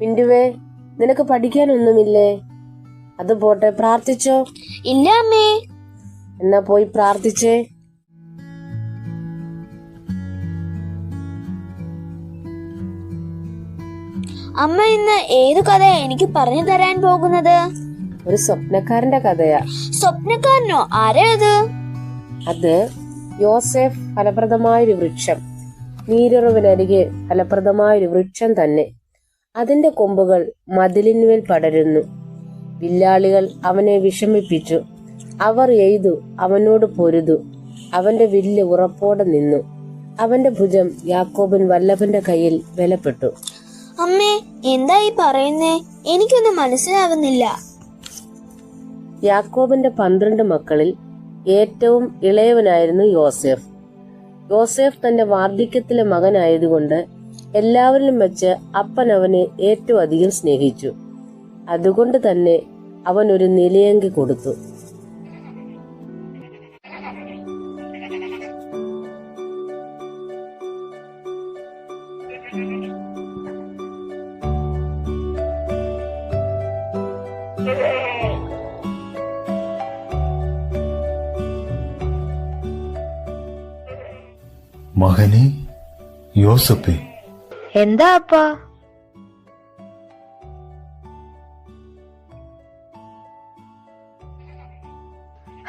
മിന്റുവേ, നിനക്ക് പഠിക്കാനൊന്നുമില്ലേ? അത് പോട്ടെ, പ്രാർത്ഥിച്ചോ? ഇല്ല അമ്മേ. എന്നാ പോയി പ്രാർത്ഥിച്ചേ. അമ്മ ഇന്ന് ഏതു കഥയാ എനിക്ക് പറഞ്ഞു തരാൻ പോകുന്നത്? ഒരു സ്വപ്നക്കാരന്റെ കഥയാ. സ്വപ്നക്കാരനോ? ആരാ അത്? അത് യോസേഫ് ഫലപ്രദമായൊരു വൃക്ഷം, നീരുറവിനരികെ ഫലപ്രദമായൊരു വൃക്ഷം തന്നെ. അതിന്റെ കൊമ്പുകൾ മതിലിന്മേൽ പടരുന്നു. വില്ലാളികൾ അവനെ വിഷമിപ്പിച്ചു. അവർ എയ്തു അവനോട് പൊരുതു. അവന്റെ വില്ല് ഉറപ്പോടെ നിന്നു. അവന്റെ ഭുജം യാക്കോബിൻ വല്ലഭന്റെ കയ്യിൽ ബലപ്പെട്ടു. അമ്മേ, എന്താ ഈ പറയുന്നേ? എനിക്കൊന്നും മനസ്സിലാവുന്നില്ല. യാക്കോബിന്റെ 12 മക്കളിൽ ഏറ്റവും ഇളയവനായിരുന്നു യോസേഫ്. യോസേഫ് തന്റെ വാർദ്ധക്യത്തിലെ മകനായതുകൊണ്ട് എല്ലാവരിലും വെച്ച് അപ്പൻ അവനെ ഏറ്റവും അധികം സ്നേഹിച്ചു. അതുകൊണ്ട് തന്നെ അവൻ ഒരു നിലയങ്കി കൊടുത്തു. മകനെ യോസപ്പേ. എന്താ അപ്പാ?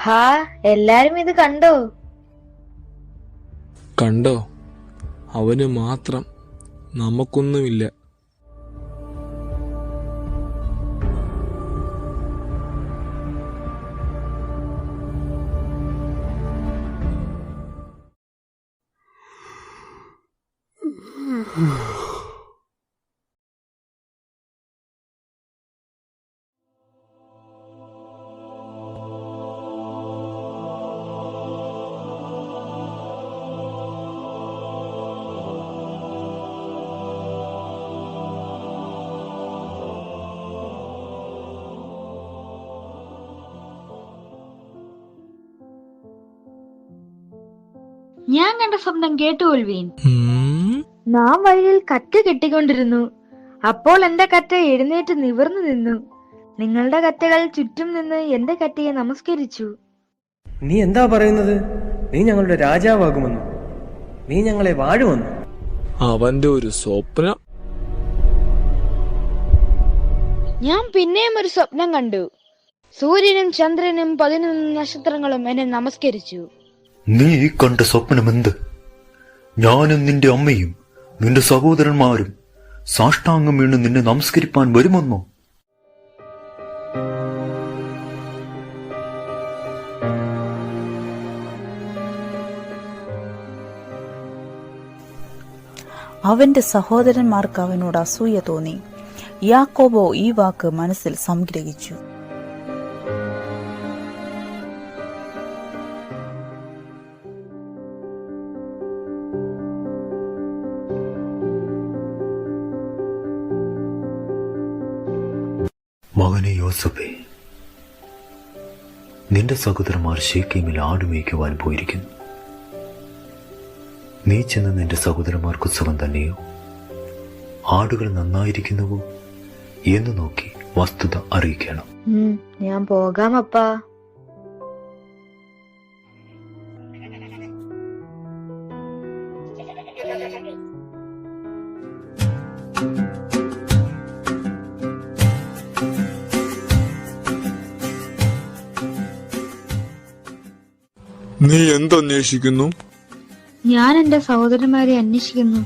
ഹാ, എല്ലാരും ഇത് കണ്ടോ? കണ്ടോ? അവന് മാത്രം, നമുക്കൊന്നുമില്ല. ഞാൻ കണ്ട സ്വപ്നം കേട്ടുകൊള്ളുവീൻ. നാം വഴിയിൽ കറ്റ കെട്ടിക്കൊണ്ടിരുന്നു. അപ്പോൾ എന്റെ കറ്റ എഴുന്നേറ്റ് നിവർന്നു നിന്നു. നിങ്ങളുടെ കറ്റകൾ ചുറ്റും നിന്ന് എന്റെ കറ്റയെ നമസ്കരിച്ചു. നീ എന്താ പറയുന്നത്? നീ ഞങ്ങളുടെ രാജാവാകുമെന്നോ? നീ ഞങ്ങളെ വാഴുമെന്നോ? അവന്റെ ഒരു സ്വപ്നം. ഞാൻ പിന്നെയും ഒരു സ്വപ്നം കണ്ടു. സൂര്യനും ചന്ദ്രനും 11 നക്ഷത്രങ്ങളും എന്നെ നമസ്കരിച്ചു. നീ കണ്ട സ്വപ്നമെന്ത്? ഞാനും നിന്റെ അമ്മയും നിന്റെ സഹോദരന്മാരും സാഷ്ടാംഗം വീണ് നിന്നെ നമസ്കരിപ്പാൻ വരുമെന്നോ? അവന്റെ സഹോദരന്മാർക്ക് അവനോട് അസൂയ തോന്നി. യാക്കോബോ ഈ വാക്ക് മനസ്സിൽ സംഗ്രഹിച്ചു. മകനെ യോസഫേ, നിന്റെ സഹോദരന്മാർ ശേഖേമിൽ ആടുമേയ്ക്കുവാൻ പോയിരിക്കുന്നു. നീ ചെന്ന് നിന്റെ സഹോദരന്മാർക്ക് സുഖം തന്നെയോ? ആടുകൾ നന്നായിരിക്കുന്നുവോ എന്ന് നോക്കി വസ്തുത അറിയിക്കണം. ഞാൻ പോകാം അപ്പാ. നീ എന്തന്വേഷിക്കുന്നു? ഞാൻ എന്റെ സഹോദരന്മാരെ അന്വേഷിക്കുന്നു.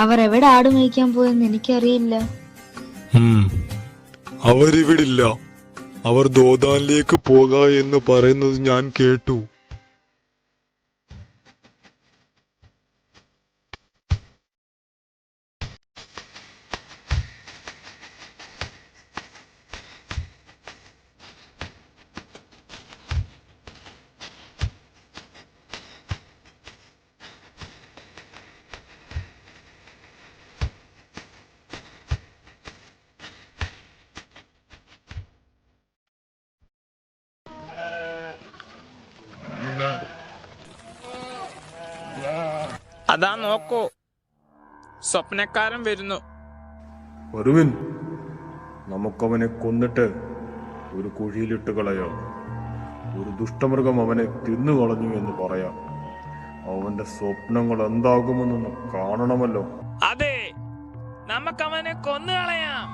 അവർ എവിടെ ആട് മേയ്ക്കാൻ പോയെന്ന് എനിക്കറിയില്ല. അവരിവിടില്ല. അവർ ദോദാനിലേക്ക് പോക എന്ന് പറയുന്നത് ഞാൻ കേട്ടു. അതാ നോക്കൂ, സ്വപ്നക്കാരൻ വരുന്നു. വരുവിൻ, നമുക്കവനെ കൊന്നിട്ട് ഒരു കുഴിയിലിട്ട് കളയാം. ഒരു ദുഷ്ടമൃഗം അവനെ തിന്നുകളഞ്ഞു എന്ന് പറയാം. അവന്റെ സ്വപ്നങ്ങൾ എന്താകുമെന്നൊന്ന് കാണണമല്ലോ. അതെ, നമുക്കവനെ കൊന്നുകളയാം.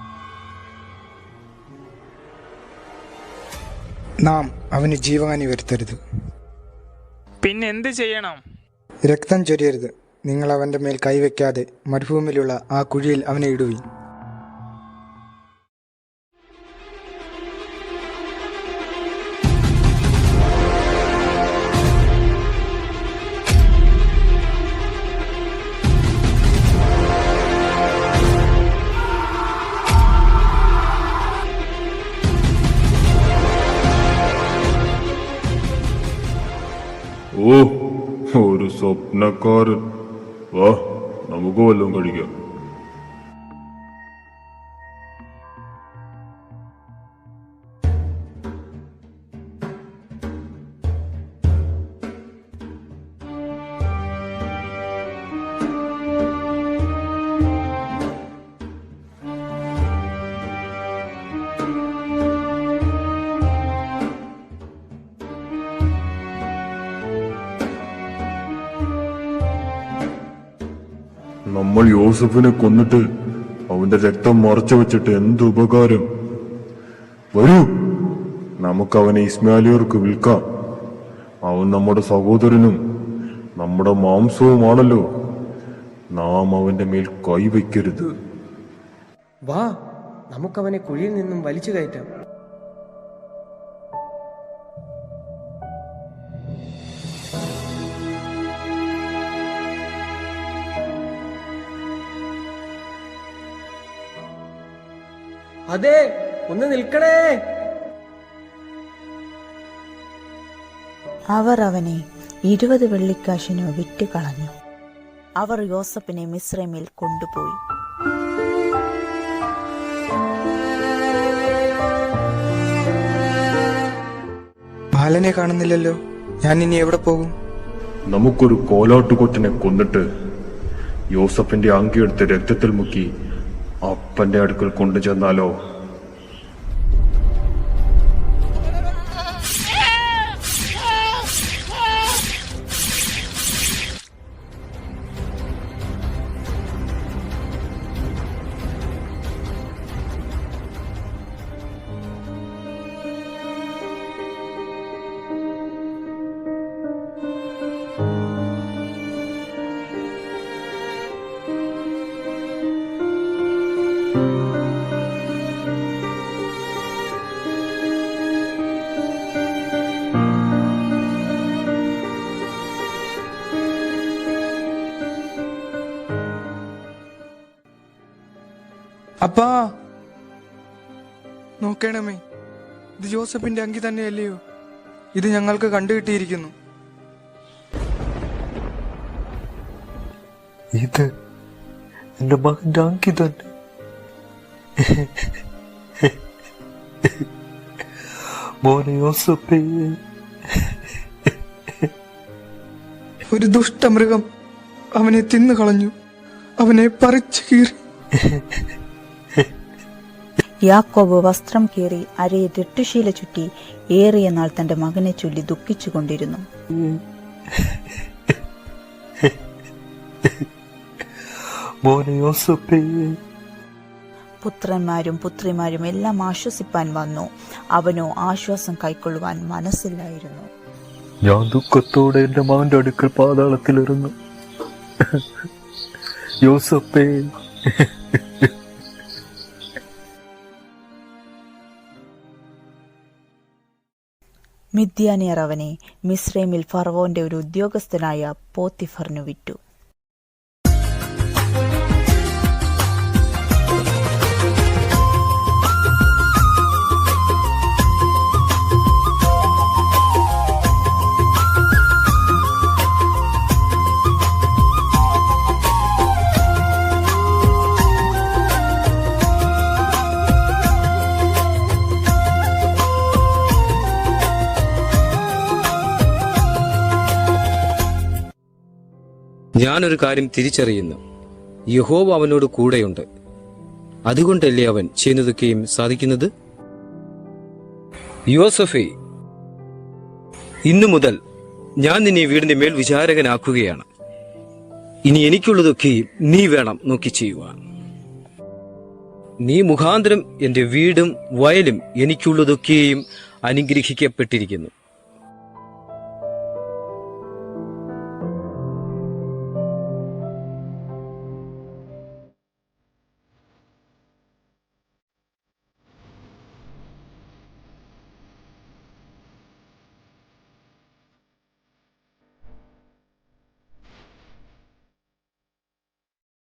നാം അവന് ജീവഹാനി വരുത്തരുത്. പിന്നെന്ത് ചെയ്യണം? രക്തം ചൊരിയരുത്. നിങ്ങൾ അവന്റെ മേൽ കൈവയ്ക്കാതെ മരുഭൂമിയിലുള്ള ആ കുഴിയിൽ അവനെ ഇടുവിൻ. ഓ, ഒരു സ്വപ്നക്കാരൻ. വാ, നമുക്ക് വല്ലതും കഴിക്കാം. നമ്മൾ യോസഫിനെ കൊന്നിട്ട് അവന്റെ രക്തം മറച്ചു വെച്ചിട്ട് എന്ത് ഉപകാരം? വരൂ, നമുക്കവനെ ഇസ്മായിലിയർക്ക് വിൽക്കാം. അവൻ നമ്മുടെ സഹോദരനും നമ്മുടെ മാംസവുമാണല്ലോ. നാം അവന്റെ മേൽ കൈവയ്ക്കരുത്. വാ, നമുക്കവനെ കുഴിയിൽ നിന്നും വലിച്ചു കയറ്റാം. അതെ, ഒന്ന് നിൽക്കണേ. അവർ അവനെ 20 വെള്ളിക്കാശിനു വിറ്റ് കളഞ്ഞു. അവർ യോസഫിനെ മിസ്രൈമിൽ കൊണ്ടുപോയി. ബാലനെ കാണുന്നില്ലല്ലോ. ഞാൻ ഇനി എവിടെ പോകും? നമുക്കൊരു കോലാട്ടുകൊറ്റനെ കൊന്നിട്ട് യോസഫിന്റെ അങ്കിയെടുത്ത് രക്തത്തിൽ മുക്കി അപ്പന്റെ അടുക്കൽ കൊണ്ടുചെന്നാലോ? അപ്പാ, നോക്കണമേ, ഇത് ജോസഫിന്റെ അങ്കി തന്നെയല്ലയോ? ഇത് ഞങ്ങൾക്ക് കണ്ടുകിട്ടിയിരിക്കുന്നു. ഇത് എന്റെ മകന്റെ അങ്കി തന്നെ. മോനെ യോസഫേ. ഒരു ദുഷ്ടമൃഗം അവനെ തിന്നു കളഞ്ഞു. അവനെ പറിച്ചു കീറി. യാക്കോബ് വസ്ത്രം കീറി അരയെ രട്ടുശീല ചുറ്റി ഏറിയ നാൾ തന്റെ മകനെ ചൊല്ലി ദുഃഖിച്ചുകൊണ്ടിരുന്നു. മോനെ യോസഫേ. പുത്രന്മാരും പുത്രിമാരും എല്ലാം ആശ്വസിപ്പാൻ വന്നു. അവനോ ആശ്വാസം കൈക്കൊള്ളുവാൻ മനസ്സില്ലായിരുന്നു. ഞാൻ ദുഃഖത്തോടെ എന്റെ മകന്റെ അടുക്കൽ പാതാളത്തിലിരുന്നു. യോസഫേ. മിദ്യാനിയർ അവനെ മിസ്രൈമിൽ ഫറവോന്റെ ഒരു ഉദ്യോഗസ്ഥനായ പോത്തിഫറിനു വിറ്റു. ഞാനൊരു കാര്യം തിരിച്ചറിയുന്നു, യഹോവ അവനോട് കൂടെയുണ്ട്. അതുകൊണ്ടല്ലേ അവൻ ചെയ്യുന്നതൊക്കെയും സാധിക്കുന്നത്? യോസഫേ, ഇന്നു മുതൽ ഞാൻ നിന്നെ വീടിന്റെ മേൽ വിചാരകനാക്കുകയാണ്. ഇനി എനിക്കുള്ളതൊക്കെയും നീ വേണം നോക്കി ചെയ്യുവാൻ. നീ മുഖാന്തരം എന്റെ വീടും വയലും എനിക്കുള്ളതൊക്കെയും അനുഗ്രഹിക്കപ്പെട്ടിരിക്കുന്നു.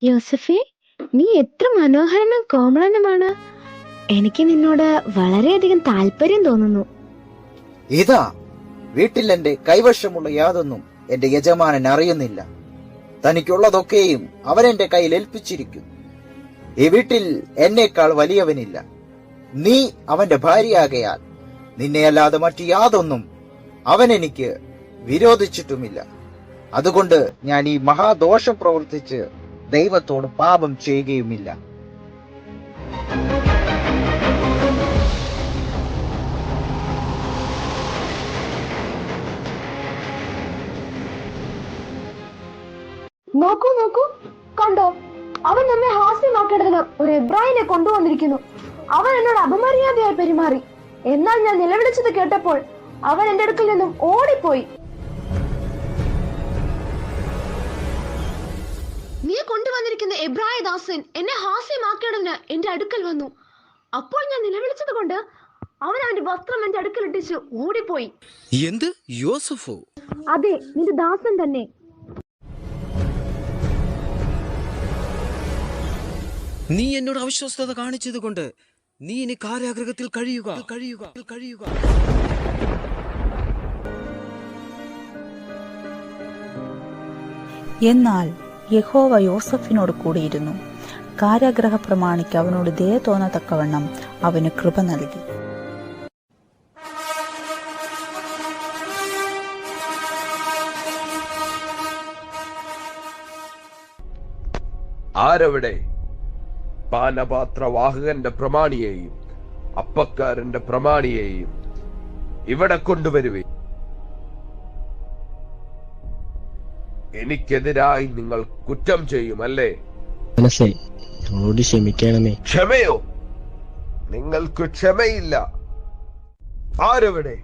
യോസഫേ, നീ എത്ര മനോഹരനും കോമളനുമാണ്. എനിക്ക് നിന്നോട് വളരെയധികം താല്പര്യം തോന്നുന്നു. ഇതാ, വീട്ടിൽ എന്റെ കൈവശമുള്ള യാതൊന്നും എന്റെ യജമാനൻ അറിയുന്നില്ല. തനിക്കുള്ളതൊക്കെയും അവൻ എന്റെ കയ്യിൽ ഏൽപ്പിച്ചിരിക്കുന്നു. ഈ വീട്ടിൽ എന്നേക്കാൾ വലിയവനില്ല. നീ അവന്റെ ഭാര്യയാകയാൽ നിന്നെയല്ലാതെ മറ്റു യാതൊന്നും അവൻ എനിക്ക് വിരോധിച്ചിട്ടുമില്ല. അതുകൊണ്ട് ഞാൻ ഈ മഹാദോഷം പ്രവർത്തിച്ച് ദൈവത്തോട് പാപം ചെയ്യുകയുമില്ല. നോക്കൂ നോക്കൂ, കണ്ടോ, അവൻ നമ്മെ ഹാസ്യമാക്കേണ്ടതിന് ഒരു എബ്രായനെ കൊണ്ടുവന്നിരിക്കുന്നു. അവൻ എന്നോട് അപമര്യാദയായി പെരുമാറി. എന്നാൽ ഞാൻ നിലവിളിച്ചത് കേട്ടപ്പോൾ അവൻ എന്റെ അടുക്കൽ നിന്നും ഓടിപ്പോയി. നീ കൊണ്ടുവന്നിരിക്കുന്ന എബ്രായ ദാസൻ എന്നെ ഹാസ്യമാക്കേണ്ടതിന് എന്റെ അടുക്കൽ വന്നു. അപ്പോൾ ഞാൻ നിലവിളിച്ചത് കൊണ്ട് അവൻ അവന്റെ വസ്ത്രം എന്റെ അടുക്കൽ ഇട്ടിച്ചു ഓടിപ്പോയി. എന്ത്? യോസഫോ? അതെ, നിന്റെ ദാസൻ തന്നെ. നീ എന്നോട് അവിശ്വസ്തത കാണിച്ചത് കൊണ്ട് നീ ഇനി കാരാഗൃഹത്തിൽ കഴിയുക. എന്നാൽ യഹോവ യോസഫിനോട് കൂടിയിരുന്നു. കാരാഗ്രഹ പ്രമാണിക്ക് അവനോട് ദയ തോന്നത്തക്കവണ്ണം അവന് കൃപ നൽകി. ആരവിടെ? പാനപാത്രവാഹകന്റെ പ്രമാണിയെയും അപ്പക്കാരന്റെ പ്രമാണിയെയും ഇവിടെ കൊണ്ടുവരുവേ. എനിക്കെതിരായി നിങ്ങൾ കുറ്റം ചെയ്യുമല്ലേ? മനസ്സേ, എന്നോട് ക്ഷമിക്കണമേ. ക്ഷമയോ? നിങ്ങൾക്ക് ക്ഷമയില്ല. ആരവിടെ?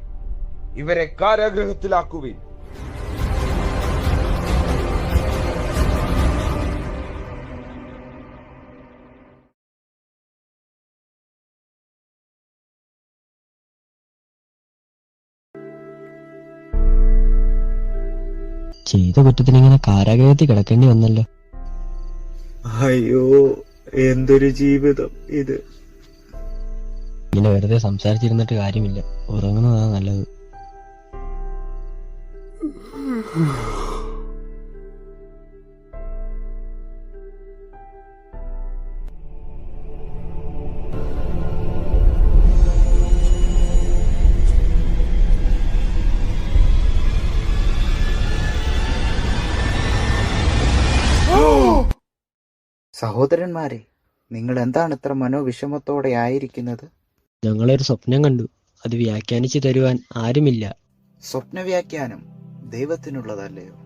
ഇവരെ കാരാഗൃഹത്തിലാക്കുവിൻ. ചെയ്ത കുറ്റത്തിന് ഇങ്ങനെ കാരാഗ്രഹത്തിൽ കിടക്കേണ്ടി വന്നല്ലോ. അയ്യോ, എന്തൊരു ജീവിതം ഇത്. ഇങ്ങനെ വെറുതെ സംസാരിച്ചിരുന്നിട്ട് കാര്യമില്ല, ഉറങ്ങുന്നതാ നല്ലത്. സഹോദരന്മാരെ, നിങ്ങൾ എന്താണ് ഇത്ര മനോവിഷമത്തോടെ ആയിരിക്കുന്നത്? ഞങ്ങളൊരു സ്വപ്നം കണ്ടു. അത് വ്യാഖ്യാനിച്ചു തരുവാൻ ആരുമില്ല. സ്വപ്നവ്യാഖ്യാനം ദൈവത്തിനുള്ളതല്ലയോ?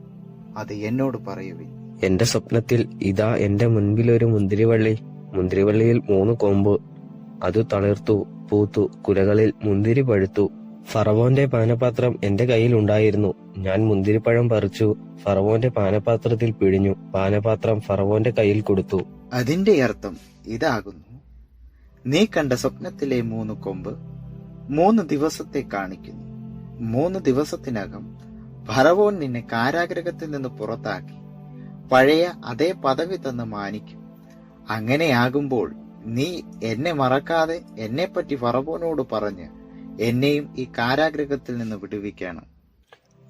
അത് എന്നോട് പറയുവിൻ. എന്റെ സ്വപ്നത്തിൽ ഇതാ എന്റെ മുൻപിൽ ഒരു മുന്തിരിവള്ളി. മുന്തിരിവള്ളിയിൽ 3 കൊമ്പ്. അത് തളിർത്തു, പൂത്തു, കുലകളിൽ മുന്തിരി പഴുത്തു. ഫറവോന്റെ പാനപാത്രം എന്റെ കയ്യിൽ ഉണ്ടായിരുന്നു. ഞാൻ മുന്തിരിപ്പഴം പറിച്ചു, ഫറവോന്റെ പാനപാത്രത്തിൽ പിഴിഞ്ഞു, പാനപാത്രം ഫറവോന്റെ കയ്യിൽ കൊടുത്തു. അതിന്റെ അർത്ഥം ഇതാകുന്നു: നീ കണ്ട സ്വപ്നത്തിലെ 3 കൊമ്പ് 3 ദിവസത്തെ കാണിക്കുന്നു. 3 ദിവസത്തിനകം ഫറവോൻ നിന്നെ കാരാഗൃഹത്തിൽ നിന്ന് പുറത്താക്കി പഴയ അതേ പദവി തന്ന് മാനിക്കും. അങ്ങനെയാകുമ്പോൾ നീ എന്നെ മറക്കാതെ എന്നെപ്പറ്റി ഫറവോനോട് പറഞ്ഞ് എന്നെയും ഈ കാരാഗൃഹത്തിൽ നിന്ന് വിടുവിക്കണം.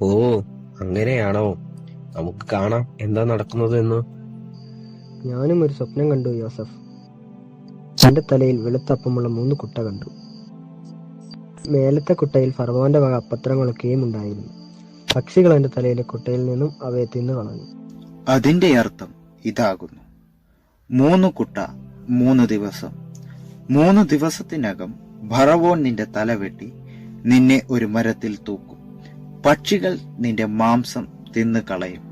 ഓ, അങ്ങനെയാണോ? നമുക്ക് കാണാം എന്താ നടക്കുന്നത് എന്ന്. ഞാനും ഒരു സ്വപ്നം കണ്ടു യോസഫ്. എന്റെ തലയിൽ വെളുത്തപ്പമുള്ള 3 കുട്ട കണ്ടു. മേലത്തെ കുട്ടയിൽ ഫറവോന്റെ വക പത്രങ്ങളൊക്കെയും ഉണ്ടായിരുന്നു. പക്ഷികൾ എന്റെ തലയിലെ കുട്ടയിൽ നിന്നും അവയെ തിന്നു കളഞ്ഞു. അതിന്റെ അർത്ഥം ഇതാകുന്നു: 3 കുട്ട 3 ദിവസം. 3 ദിവസത്തിനകം ഫറവോൻ നിന്റെ തല വെട്ടി നിന്നെ ഒരു മരത്തിൽ തൂക്കും. പക്ഷികൾ നിന്റെ മാംസം തിന്നു കളയും.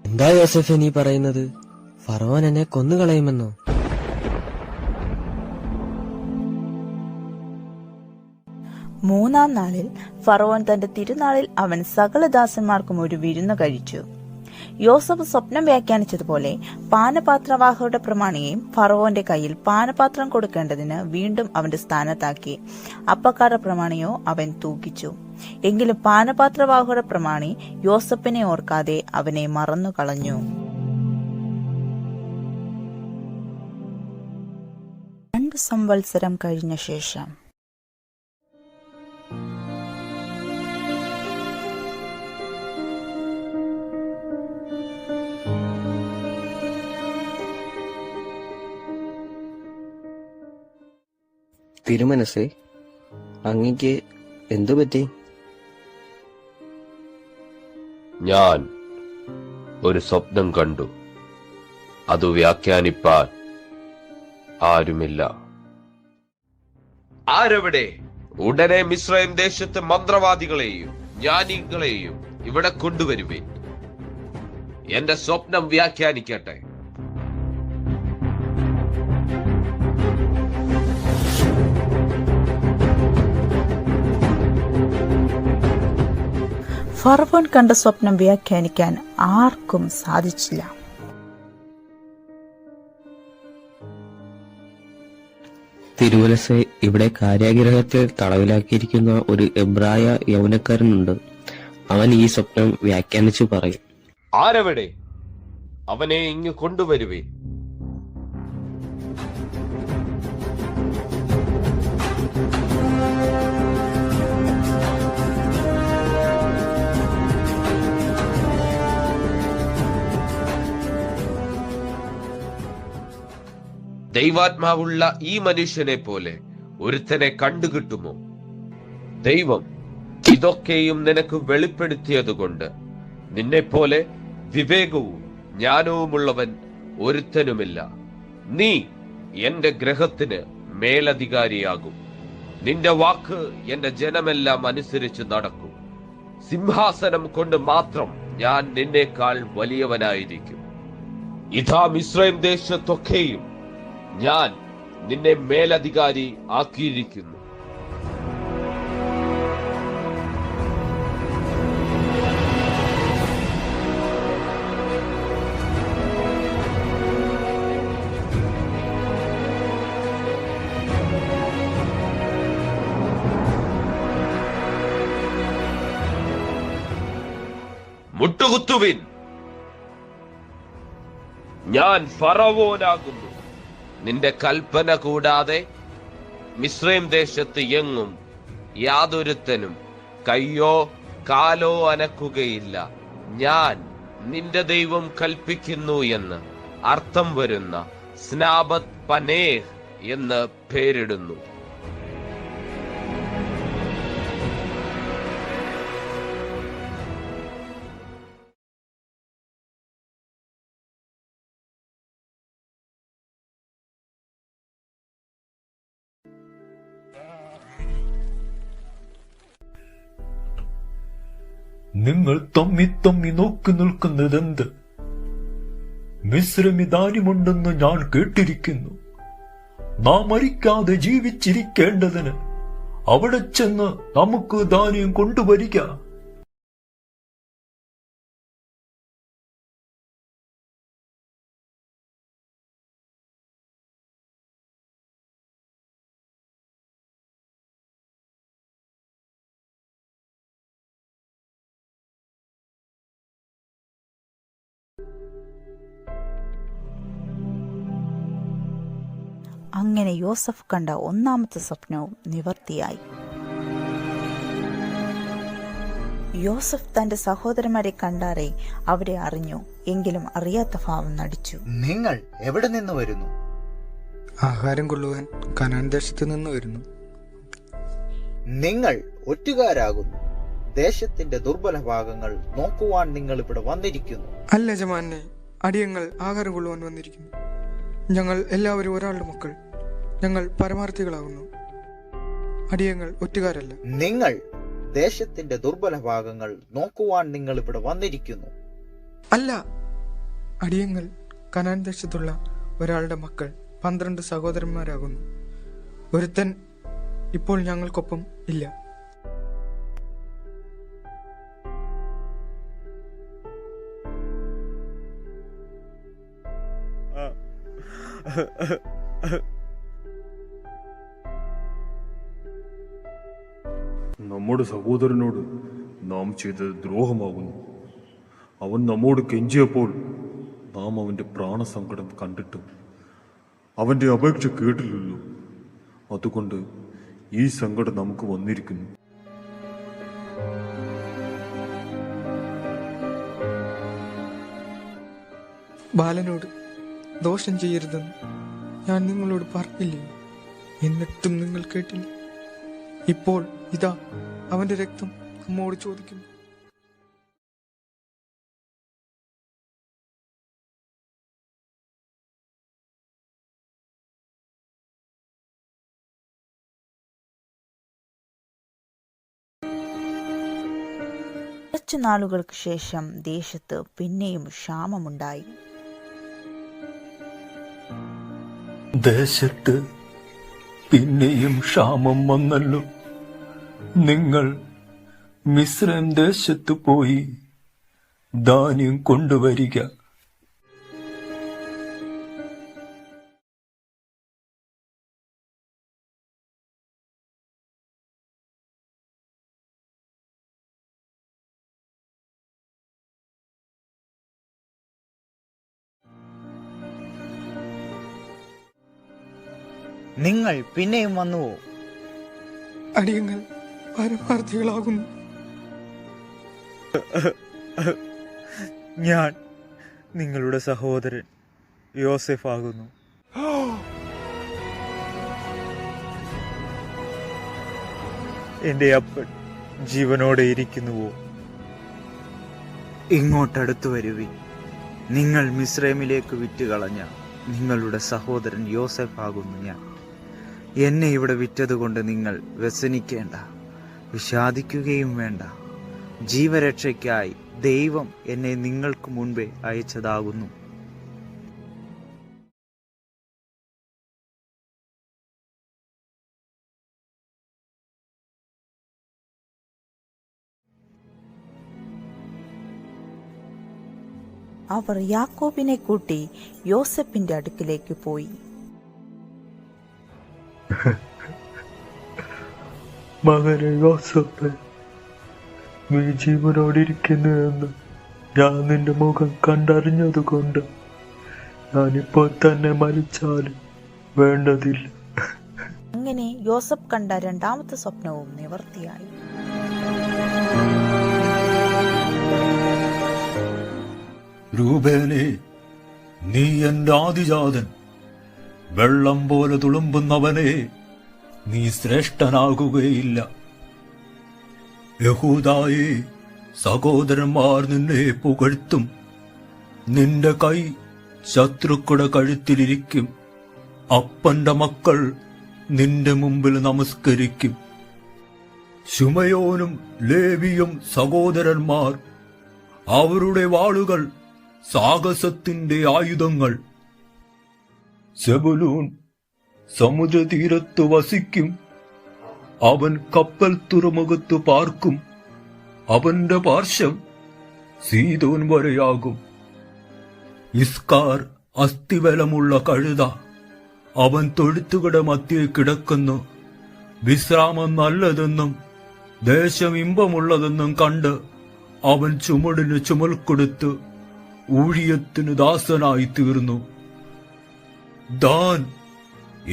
എന്താ യോസഫ് നീ പറയുന്നത്? ഫറവോൻ എന്നെ കൊന്നുകളയുമെന്നോ? മൂന്നാം നാളിൽ ഫറവോൻ തന്റെ തിരുനാളിൽ അവൻ സകല ദാസന്മാർക്കും ഒരു വിരുന്ന് കഴിച്ചു. യോസഫ് സ്വപ്നം വ്യാഖ്യാനിച്ചതുപോലെ പാനപാത്രവാഹകരുടെ പ്രമാണിയെയും ഫറവോന്റെ കയ്യിൽ പാനപാത്രം കൊടുക്കേണ്ടതിന് വീണ്ടും അവന്റെ സ്ഥാനത്താക്കി. അപ്പക്കാരുടെ പ്രമാണിയോ അവൻ തൂക്കിച്ചു. എങ്കിലും പാനപാത്രവാഹകരുടെ പ്രമാണി യോസഫിനെ ഓർക്കാതെ അവനെ മറന്നു കളഞ്ഞു. 2 സംവത്സരം കഴിഞ്ഞ ശേഷം തിരുമനസ്സേ, അങ്ങക്ക് എന്തു പറ്റി? ഞാൻ ഒരു സ്വപ്നം കണ്ടു. അത് വ്യാഖ്യാനിപ്പാൻ ആരുമില്ല. ആരെവിടെ? ഉടനെ മിസ്രൈം ദേശത്തെ മന്ത്രവാദികളെയും ജ്ഞാനികളെയും ഇവിടെ കൊണ്ടുവരുവേ. എന്റെ സ്വപ്നം വ്യാഖ്യാനിക്കട്ടെ. ഫറവോൻ കണ്ട സ്വപ്നം വ്യാഖ്യാനിക്കാൻ ആർക്കും സാധിച്ചില്ല. തിരുമനസ്സേ, ഇവിടെ കാരാഗൃഹത്തിൽ തടവിലാക്കിയിരിക്കുന്ന ഒരു എബ്രായ യൗവനക്കാരനുണ്ട്. അവൻ ഈ സ്വപ്നം വ്യാഖ്യാനിച്ചു പറയും. ആരെവിടെ? അവനെ ഇങ്ങ് കൊണ്ടുവരുവേ. ദൈവാത്മാവുള്ള ഈ മനുഷ്യനെ പോലെ ഒരുത്തനെ കണ്ടുകിട്ടുമോ? ദൈവം ഇതൊക്കെയും നിനക്ക് വെളിപ്പെടുത്തിയതുകൊണ്ട് നിന്നെപ്പോലെ വിവേകവും ജ്ഞാനവുമുള്ളവൻ ഒരുത്തനുമില്ല. നീ എന്റെ ഗ്രഹത്തിന് മേലധികാരിയാകും. നിന്റെ വാക്ക് എന്റെ ജനമെല്ലാം അനുസരിച്ച് നടക്കും. സിംഹാസനം കൊണ്ട് മാത്രം ഞാൻ നിന്നേക്കാൾ വലിയവനായിരിക്കും. ഇതാ മിസ്രൈം ദേശത്തൊക്കെയും ഞാൻ നിന്നെ മേലധികാരി ആക്കിയിരിക്കുന്നു. മുട്ടുകുത്തുവിൻ. ഞാൻ ഫറവോനാകുന്നു. നിന്റെ കൽപ്പന കൂടാതെ മിസ്രൈം ദേശത്ത് എങ്ങും യാതൊരുത്തനും കയ്യോ കാലോ അനക്കുകയില്ല. ഞാൻ നിന്റെ ദൈവം കൽപ്പിക്കുന്നു എന്ന് അർത്ഥം വരുന്ന സ്നാപത് പനേഹ് എന്ന് പേരിടുന്നു. നിങ്ങൾ തമ്മി നോക്കി നിൽക്കുന്നതെന്ത്? മിസ്രൈമിൽ ധാന്യമുണ്ടെന്ന് ഞാൻ കേട്ടിരിക്കുന്നു. നാം മരിക്കാതെ ജീവിച്ചിരിക്കേണ്ടതിന് അവിടെ ചെന്ന് നമുക്ക് ധാന്യം കൊണ്ടുവരിക. അങ്ങനെ യോസഫ് കണ്ട ഒന്നാമത്തെ സ്വപ്നവും നിവർത്തിയായി. യോസഫ് തന്റെ സഹോദരന്മാരെ കണ്ടാറേ അവരെ അറിഞ്ഞു. എങ്കിലും അറിയാത്ത ഭാവം നടിച്ചു. നിങ്ങൾ എവിടെ നിന്ന് വരുന്നു? ആഹാരം കൊള്ളുവാൻ കനാൻ ദേശത്ത് നിന്ന് വരുന്നു. നിങ്ങൾ ഒറ്റുകാരാകുന്നു. ദേശത്തിന്റെ ദുർബല ഭാഗങ്ങൾ നോക്കുവാൻ നിങ്ങൾ ഇവിടെ വന്നിരിക്കുന്നു. അല്ല യജമാനെ, അടിയങ്ങൾ ആഹാരം കൊള്ളുവാൻ വന്നിരിക്കുന്നു. ഞങ്ങൾ എല്ലാവരും ഒരാളുടെ മക്കൾ. ഞങ്ങൾ പരമാർത്ഥികളാകുന്നു. അടിയങ്ങൾ ഒറ്റുകാരല്ല. നിങ്ങൾ ദേശത്തിന്റെ ദുർബല ഭാഗങ്ങൾ നോക്കുവാൻ നിങ്ങൾ ഇവിടെ വന്നിരിക്കുന്നു. അല്ല, അടിയങ്ങൾ കനാൻ ദേശത്തുള്ള ഒരാളുടെ മക്കൾ, 12 സഹോദരന്മാരാകുന്നു. ഒരുത്തൻ ഇപ്പോൾ ഞങ്ങൾക്കൊപ്പം ഇല്ല. നമ്മുടെ സഹോദരനോട് നാം ചെയ്തത് ദ്രോഹമാകുന്നു. അവൻ നമ്മോട് കെഞ്ചിയപ്പോൾ നാം അവന്റെ പ്രാണസങ്കടം കണ്ടിട്ടും അവന്റെ അപേക്ഷ കേട്ടില്ലല്ലോ. അതുകൊണ്ട് ഈ സങ്കടം നമുക്ക് വന്നിരിക്കുന്നു. ബാലനോട് ദോഷം ചെയ്യരുതെന്ന് ഞാൻ നിങ്ങളോട് പറഞ്ഞില്ലേ? എന്നിട്ടും നിങ്ങൾ കേട്ടില്ല. ഇപ്പോൾ ഇതാ അവന്റെ രക്തം നമ്മോട് ചോദിക്കുന്നു. കുറച്ചു നാളുകൾക്ക് ശേഷം ദേശത്ത് പിന്നെയും ക്ഷാമമുണ്ടായി. ദേശത്ത് പിന്നെയും ക്ഷാമം വന്നല്ലോ. നിങ്ങൾ മിസ്രൈം ദേശത്ത് പോയി ധാന്യം കൊണ്ടുവരിക. നിങ്ങൾ പിന്നെയും വന്നുവോ? അടിയങ്ങൾ പരമാർത്ഥികളാകുന്നു. ഞാൻ നിങ്ങളുടെ സഹോദരൻ യോസെഫ് ആകുന്നു. എന്റെ അപ്പൻ ജീവനോടെ ഇരിക്കുന്നുവോ? ഇങ്ങോട്ടടുത്തു വരുവിൻ. നിങ്ങൾ മിസ്രൈമിലേക്ക് വിറ്റുകളഞ്ഞ നിങ്ങളുടെ സഹോദരൻ യോസെഫ് ആകുന്നു ഞാൻ. എന്നെ ഇവിടെ വിറ്റതുകൊണ്ട് നിങ്ങൾ വ്യസനിക്കേണ്ട, വിഷാദിക്കുകയും വേണ്ട. ജീവരക്ഷയ്ക്കായി ദൈവം എന്നെ നിങ്ങൾക്ക് മുൻപേ അയച്ചതാകുന്നു. അവർ യാക്കോബിനെ കൂട്ടി യോസെഫിന്റെ അടുക്കിലേക്ക് പോയി. മകനെ യോസെഫ്, നീ ജീവനോടിരിക്കുന്നു എന്ന് ഞാൻ നിന്റെ മുഖം കണ്ടറിഞ്ഞതുകൊണ്ട് ഞാനിപ്പോൾ തന്നെ മരിച്ചാലും വേണ്ടതില്ല. അങ്ങനെ യോസെഫ് കണ്ട രണ്ടാമത്തെ സ്വപ്നവും നിവർത്തിയായി. രൂപേനെ, നീ എന്റെ ആദിജാതൻ. വെള്ളം പോലെ തുളുമ്പുന്നവനെ, നീ ശ്രേഷ്ഠനാകുകയില്ല. യഹൂദായേ, സഹോദരന്മാർ നിന്നെ പുകഴ്ത്തും. നിന്റെ കൈ ശത്രുക്കളുടെ കഴുത്തിലിരിക്കും. അപ്പന്റെ മക്കൾ നിന്റെ മുമ്പിൽ നമസ്കരിക്കും. ശുമയോനും ലേവിയും സഹോദരന്മാർ, അവരുടെ വാളുകൾ സാഹസത്തിന്റെ ആയുധങ്ങൾ. സെബുലൂൻ സമുദ്രതീരത്ത് വസിക്കും. അവൻ കപ്പൽ തുറമുഖത്ത് പാർക്കും. അവന്റെ പാർശ്വം സീദോൻ വരെയാകും. ഇസ്കാർ അസ്ഥിബലമുള്ള കഴുത. അവൻ തൊഴുത്തുകളുടെ മധ്യേ കിടക്കുന്നു. വിശ്രാമം നല്ലതെന്നും ദേശം ഇമ്പമുള്ളതെന്നും കണ്ട് അവൻ ചുമടിന് ചുമൽ കൊടുത്ത് ഊഴിയത്തിന് ദാസനായി തീർന്നു. ദാൻ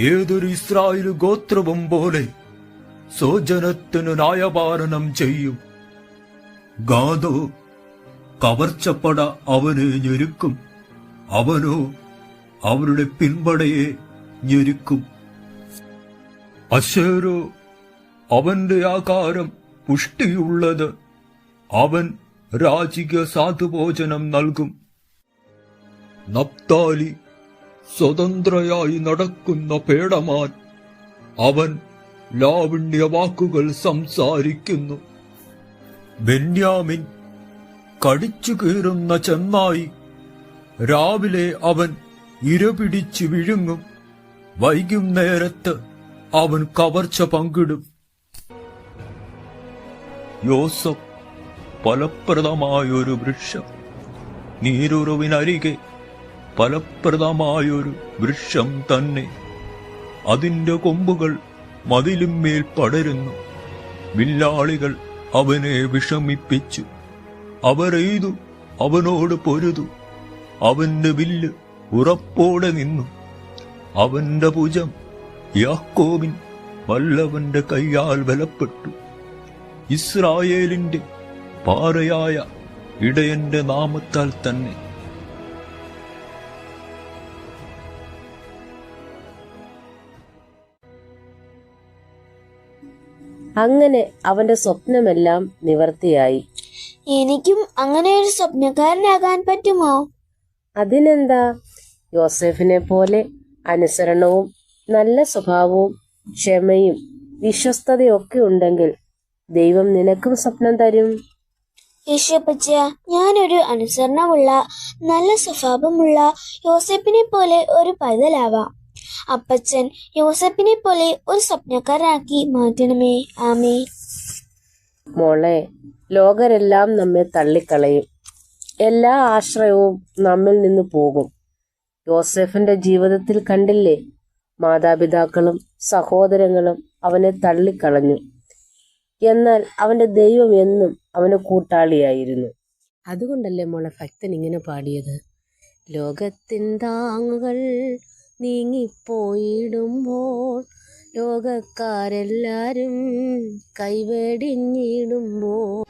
ഏതൊരു ഇസ്രായേൽ ഗോത്രവും പോലെ സ്വജനത്തിന് ന്യായപാലനം ചെയ്യും. ഗാദോ കവർച്ചപ്പട അവനെ ഞെരുക്കും. അവനോ അവരുടെ പിൻപടയെ ഞെരുക്കും. അശേരോ, അവന്റെ ആകാരം പുഷ്ടിയുള്ളത്. അവൻ രാജിക സാധുഭോജനം നൽകും. നപ്താലി സ്വതന്ത്രയായി നടക്കുന്ന പേടമാൻ. അവൻ ലാവണ്യ വാക്കുകൾ സംസാരിക്കുന്നു. ബെന്യാമിൻ കടിച്ചു കീറുന്ന ചെന്നായി. രാവിലെ അവൻ ഇരപിടിച്ച് വിഴുങ്ങും. വൈകുന്നേരത്ത് അവൻ കവർച്ച പങ്കിടും. യോസഫ് ഫലപ്രദമായൊരു വൃക്ഷം, നീരുറവിനരികെ ഫലപ്രദമായൊരു വൃക്ഷം തന്നെ. അതിന്റെ കൊമ്പുകൾ മതിലുമേൽ പടരുന്നു. വില്ലാളികൾ അവനെ വിഷമിപ്പിച്ചു. അവരെയ്തു അവനോട് പൊരുതു. അവന്റെ വില്ല് ഉറപ്പോടെ നിന്നു. അവന്റെ ഭുജം യാക്കോബിൻ വല്ലവന്റെ കൈയാൽ ബലപ്പെട്ടു. ഇസ്രായേലിന്റെ പാറയായ ഇടയന്റെ നാമത്താൽ തന്നെ. അങ്ങനെ അവന്റെ സ്വപ്നമെല്ലാം നിവർത്തിയായി. എനിക്കും അങ്ങനെ ഒരു സ്വപ്നക്കാരനാകാൻ പറ്റുമോ? അതിനെന്താ, യോസേഫിനെ പോലെ അനുസരണവും നല്ല സ്വഭാവവും ക്ഷമയും വിശ്വസ്തതയൊക്കെ ഉണ്ടെങ്കിൽ ദൈവം നിനക്കും സ്വപ്നം തരും. യേശുപ്പച്ച, ഞാനൊരു അനുസരണമുള്ള നല്ല സ്വഭാവമുള്ള യോസേപ്പിനെ പോലെ ഒരു പൈതലാവാം. അപ്പച്ചൻ യോസേപ്പിനെ പോലെ ഒരു സ്വപ്നക്കാരനാക്കി മാറ്റണമേ. ആമേ. മോളെ, ലോകരെല്ലാം നമ്മെ തള്ളിക്കളയും. എല്ലാ ആശ്രയവും നമ്മിൽ നിന്ന് പോകും. യോസേഫിന്റെ ജീവിതത്തിൽ കണ്ടില്ലേ, മാതാപിതാക്കളും സഹോദരങ്ങളും അവനെ തള്ളിക്കളഞ്ഞു. എന്നാൽ അവന്റെ ദൈവം എന്നും അവന് കൂട്ടാളിയായിരുന്നു. അതുകൊണ്ടല്ലേ മോളെ ഭക്തൻ ഇങ്ങനെ പാടിയത്? ലോകത്തിൻ താങ്ങുകൾ നീങ്ങിപ്പോയിടുമ്പോൾ, ലോകക്കാരെല്ലാരും കൈവെടിഞ്ഞിടുമ്പോൾ,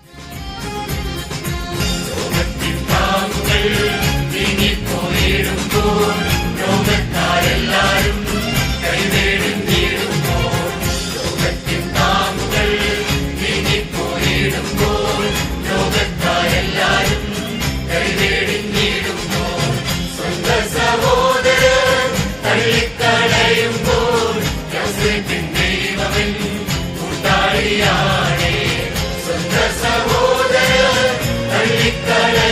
സഹോദരൻ തള്ളിക്കളയുമ്പോൾ